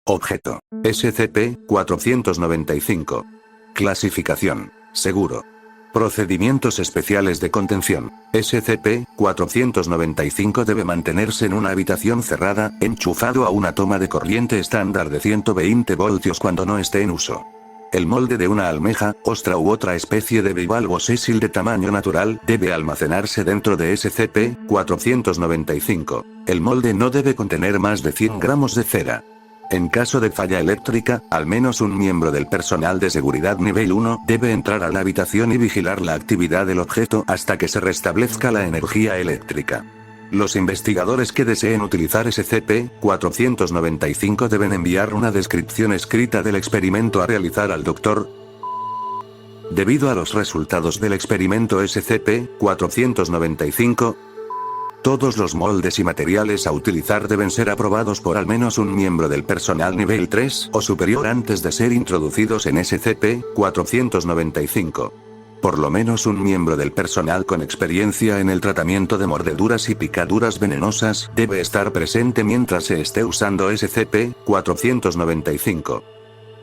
Objeto. SCP-495. Clasificación. Seguro. Procedimientos especiales de contención. SCP-495 debe mantenerse en una habitación cerrada, enchufado a una toma de corriente estándar de 120 voltios cuando no esté en uso. El molde de una almeja, ostra u otra especie de bivalvo sésil de tamaño natural debe almacenarse dentro de SCP-495. El molde no debe contener más de 100 gramos de cera. En caso de falla eléctrica, al menos un miembro del personal de seguridad nivel 1 debe entrar a la habitación y vigilar la actividad del objeto hasta que se restablezca la energía eléctrica. Los investigadores que deseen utilizar SCP-495 deben enviar una descripción escrita del experimento a realizar al Dr. Debido a los resultados del experimento SCP-495, todos los moldes y materiales a utilizar deben ser aprobados por al menos un miembro del personal nivel 3 o superior antes de ser introducidos en SCP-495. Por lo menos un miembro del personal con experiencia en el tratamiento de mordeduras y picaduras venenosas debe estar presente mientras se esté usando SCP-495.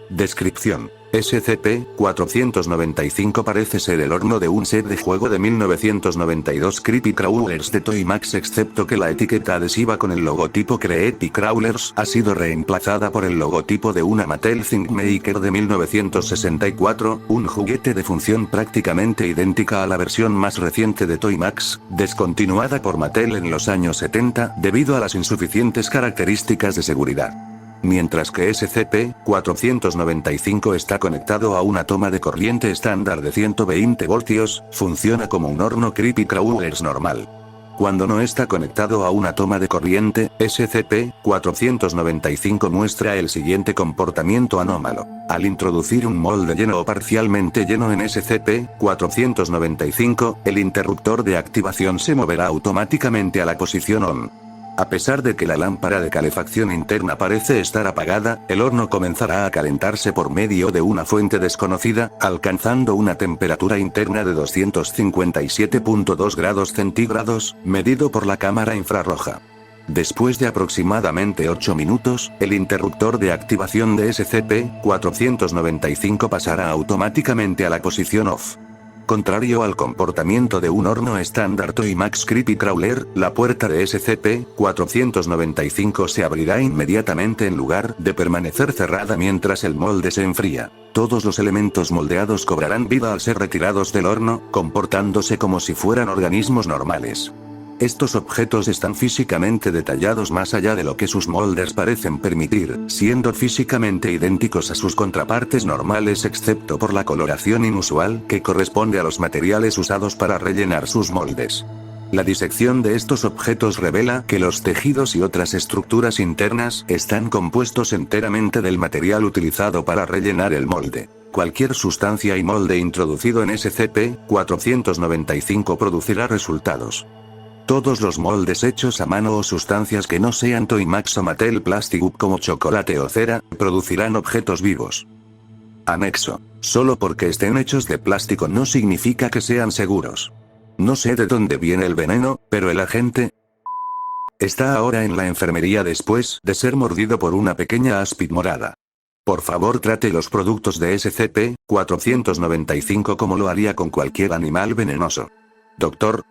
Descripción. SCP-495 parece ser el horno de un set de juego de 1992 Creepy Crawlers de Toymax, excepto que la etiqueta adhesiva con el logotipo Creepy Crawlers ha sido reemplazada por el logotipo de una Mattel ThinkMaker de 1964, un juguete de función prácticamente idéntica a la versión más reciente de Toymax, descontinuada por Mattel en los años 70 debido a las insuficientes características de seguridad. Mientras que SCP-495 está conectado a una toma de corriente estándar de 120 voltios, funciona como un horno Creepy Crawlers normal. Cuando no está conectado a una toma de corriente, SCP-495 muestra el siguiente comportamiento anómalo. Al introducir un molde lleno o parcialmente lleno en SCP-495, el interruptor de activación se moverá automáticamente a la posición ON. A pesar de que la lámpara de calefacción interna parece estar apagada, el horno comenzará a calentarse por medio de una fuente desconocida, alcanzando una temperatura interna de 257.2 grados centígrados, medido por la cámara infrarroja. Después de aproximadamente 8 minutos, el interruptor de activación de SCP-495 pasará automáticamente a la posición OFF. Contrario al comportamiento de un horno estándar Toymax Creepy Crawler, la puerta de SCP-495 se abrirá inmediatamente en lugar de permanecer cerrada mientras el molde se enfría. Todos los elementos moldeados cobrarán vida al ser retirados del horno, comportándose como si fueran organismos normales. Estos objetos están físicamente detallados más allá de lo que sus moldes parecen permitir, siendo físicamente idénticos a sus contrapartes normales excepto por la coloración inusual que corresponde a los materiales usados para rellenar sus moldes. La disección de estos objetos revela que los tejidos y otras estructuras internas están compuestos enteramente del material utilizado para rellenar el molde. Cualquier sustancia y molde introducido en SCP-495 producirá resultados. Todos los moldes hechos a mano o sustancias que no sean Toymax o Mattel Plastic como chocolate o cera, producirán objetos vivos. Anexo. Solo porque estén hechos de plástico no significa que sean seguros. No sé de dónde viene el veneno, pero el agente está ahora en la enfermería después de ser mordido por una pequeña áspid morada. Por favor, trate los productos de SCP-495 como lo haría con cualquier animal venenoso. Doctor.